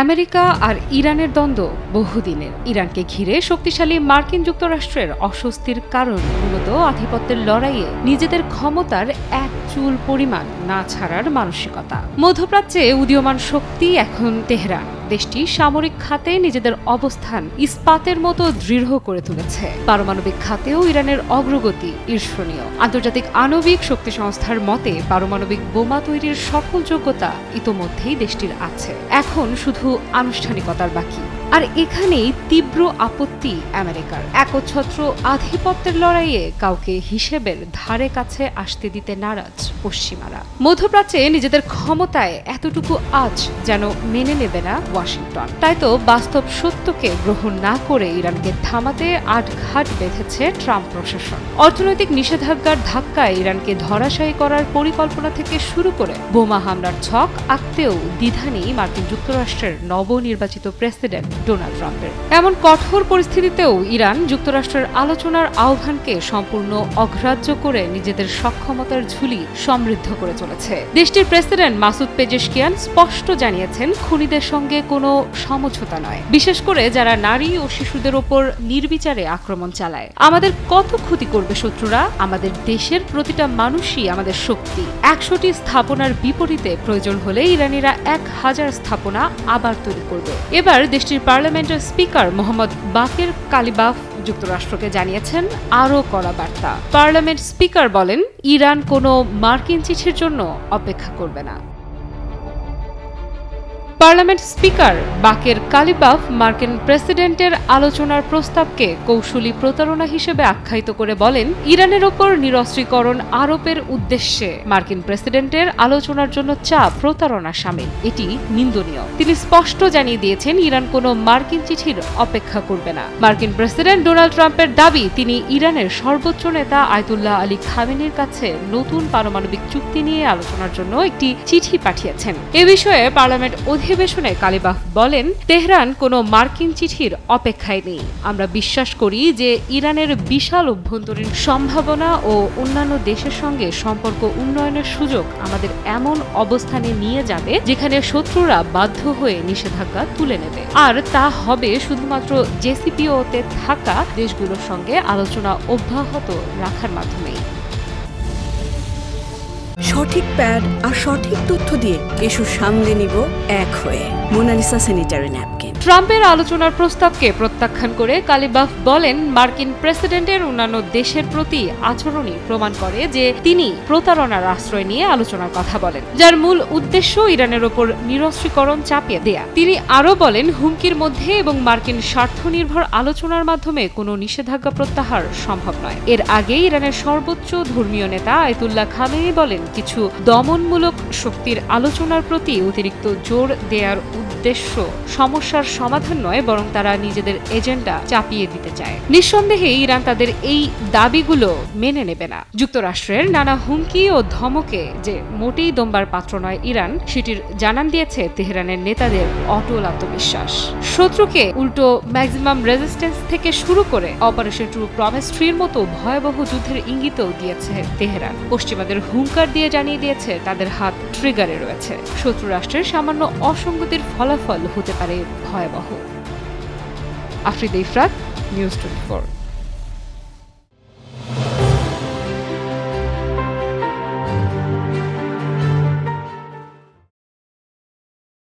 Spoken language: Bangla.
আমেরিকা আর ইরানের দ্বন্দ্ব বহুদিনের। ইরানকে ঘিরে শক্তিশালী মার্কিন যুক্তরাষ্ট্রের অস্বস্তির কারণ মূলত আধিপত্যের লড়াইয়ে নিজেদের ক্ষমতার এক চুল পরিমাণ না ছাড়ার মানসিকতা। মধ্যপ্রাচ্যে উদীয়মান শক্তি এখন তেহরান। দেশটি সামরিক খাতে নিজেদের অবস্থান ইস্পাতের মতো দৃঢ় করে তুলেছে। পারমাণবিক খাতেও ইরানের অগ্রগতি ঈর্ষণীয়। আন্তর্জাতিক আণবিক শক্তি সংস্থার মতে পারমাণবিক বোমা তৈরির সকল যোগ্যতা ইতোমধ্যেই দেশটির আছে, এখন শুধু আনুষ্ঠানিকতার বাকি। আর এখানেই তীব্র আপত্তি আমেরিকার। একচ্ছত্র আধিপত্যের লড়াইয়ে কাউকে হিসেবের ধারে কাছে আসতে দিতে নারাজ পশ্চিমারা। মধ্যপ্রাচ্যে নিজেদের ক্ষমতায় এতটুকু আজ যেন মেনে নেবে না ওয়াশিংটন। তাই তো বাস্তব সত্যকে গ্রহণ না করে ইরানকে থামাতে আটঘাট বেঁধেছে ট্রাম্প প্রশাসন। অর্থনৈতিক নিষেধাজ্ঞার ধাক্কায় ইরানকে ধরাশায়ী করার পরিকল্পনা থেকে শুরু করে বোমা হামলার ছক আঁকতেও দ্বিধা নেই মার্কিন যুক্তরাষ্ট্রের নবনির্বাচিত প্রেসিডেন্ট ডোনাল্ড ট্রাম্পের। এমন কঠোর পরিস্থিতিতেও ইরান যুক্তরাষ্ট্রের আলোচনার আহ্বানকে সম্পূর্ণ অগ্রাহ্য করে নিজেদের সক্ষমতার ঝুলি সমৃদ্ধ করে চলেছে। দেশটির প্রেসিডেন্ট মাসুদ পেজেশকিয়ান স্পষ্ট জানিয়েছেন, খুনিদের সঙ্গে কোনো সমঝোতা নয়, বিশেষ করে যারা নারী ও শিশুদের ওপর নির্বিচারে আক্রমণ চালায়। আমাদের কত ক্ষতি করবে শত্রুরা? আমাদের দেশের প্রতিটা মানুষই আমাদের শক্তি। ১০০টি স্থাপনার বিপরীতে প্রয়োজন হলে ইরানিরা ১,০০০ স্থাপনা আবার তৈরি করবে। এবার দেশটির পার্লামেন্টের স্পিকার মোহাম্মদ বাকের কালিবাফ যুক্তরাষ্ট্রকে জানিয়েছেন আরও কড়া বার্তা। পার্লামেন্ট স্পিকার বলেন, ইরান কোনো মার্কিন চিঠির জন্য অপেক্ষা করবে না। পার্লামেন্ট স্পিকার বাকের কালিবাফ মার্কিন প্রেসিডেন্টের আলোচনার প্রস্তাবকে কৌশলী প্রতারণা হিসেবে আখ্যায়িত করে বলেন, ইরানের ওপর নিরস্ত্রীকরণ আরোপের উদ্দেশ্যে মার্কিন প্রেসিডেন্টের আলোচনার জন্য চাপ প্রতারণা শামিল। এটি নিন্দনীয়। তিনি স্পষ্ট জানিয়ে দিয়েছেন, ইরান কোনো মার্কিন চিঠির অপেক্ষা করবে না। মার্কিন প্রেসিডেন্ট ডোনাল্ড ট্রাম্পের দাবি, তিনি ইরানের সর্বোচ্চ নেতা আয়াতুল্লাহ আলী খামেনির কাছে নতুন পারমাণবিক চুক্তি নিয়ে আলোচনার জন্য একটি চিঠি পাঠিয়েছেন। এ বিষয়ে পার্লামেন্ট অধিবেশনে কালিবাফ বলেন, তেহরান কোনো মার্কিন চিঠির অপেক্ষায় নেই। আমরা বিশ্বাস করি যে ইরানের বিশাল অভ্যন্তরীণ সম্ভাবনা ও অন্যান্য দেশের সঙ্গে সম্পর্ক উন্নয়নের সুযোগ আমাদের এমন অবস্থানে নিয়ে যাবে যেখানে শত্রুরা বাধ্য হয়ে নিষেধাজ্ঞা তুলে নেবে। আর তা হবে শুধুমাত্র জেসিপিওতে থাকা দেশগুলোর সঙ্গে আলোচনা অব্যাহত রাখার মাধ্যমেই। সঠিক প্যাড আর সঠিক তথ্য দিয়ে কেশু সামলে নিব এক হয়ে। Monalisa sanitary napkin. ট্রাম্পের আলোচনার প্রস্তাবকে প্রত্যাখ্যান করে কালিবাফ বলেন, মার্কিন প্রেসিডেন্টের অন্যান্য দেশের প্রতি আচরণই প্রমাণ করে যে তিনি প্রতারণার আশ্রয় নিয়ে আলোচনার কথা বলেন, যার মূল উদ্দেশ্য ইরানের ওপর নিরস্ত্রীকরণ চাপিয়ে দেয়া। তিনি আরও বলেন, হুমকির মধ্যে এবং মার্কিন স্বার্থ নির্ভর আলোচনার মাধ্যমে কোনো নিষেধাজ্ঞা প্রত্যাহার সম্ভব নয়। এর আগে ইরানের সর্বোচ্চ ধর্মীয় নেতা আয়াতুল্লাহ খামেনি বলেন, কিছু দমনমূলক শক্তির আলোচনার প্রতি অতিরিক্ত জোর দেওয়ার উদ্দেশ্য সমস্যার সমাধান নয়, বরং তারা নিজেদের এজেন্ডা চাপিয়ে দিতে চায়। নিঃসন্দেহে ইরান তাদের এই দাবিগুলো মেনে নেবে না। যুক্তরাষ্ট্রের নানা হুমকি ও ধমকে যে মোটেই দমবার পাত্র নয় ইরান, সেটির জানান দিয়েছে তেহরানের নেতাদের অটল আত্মবিশ্বাস। শত্রুকে উল্টো ম্যাক্সিমাম রেজিস্ট্যান্স থেকে শুরু করে অপারেশন ট্রু প্রমিস 3 মতো ভয়াবহ যুদ্ধের ইঙ্গিতও দিয়েছে তেহরান। পশ্চিমাদের হুঙ্কার দিয়ে জানিয়ে দিয়েছে তাদের হাত ট্রিগারে রয়েছে। শত্রু রাষ্ট্রের সামান্য অসঙ্গতির ফলাফল হতে পারে ভয়াবহ। আফ্রিদা ইফরাত, নিউজ 24।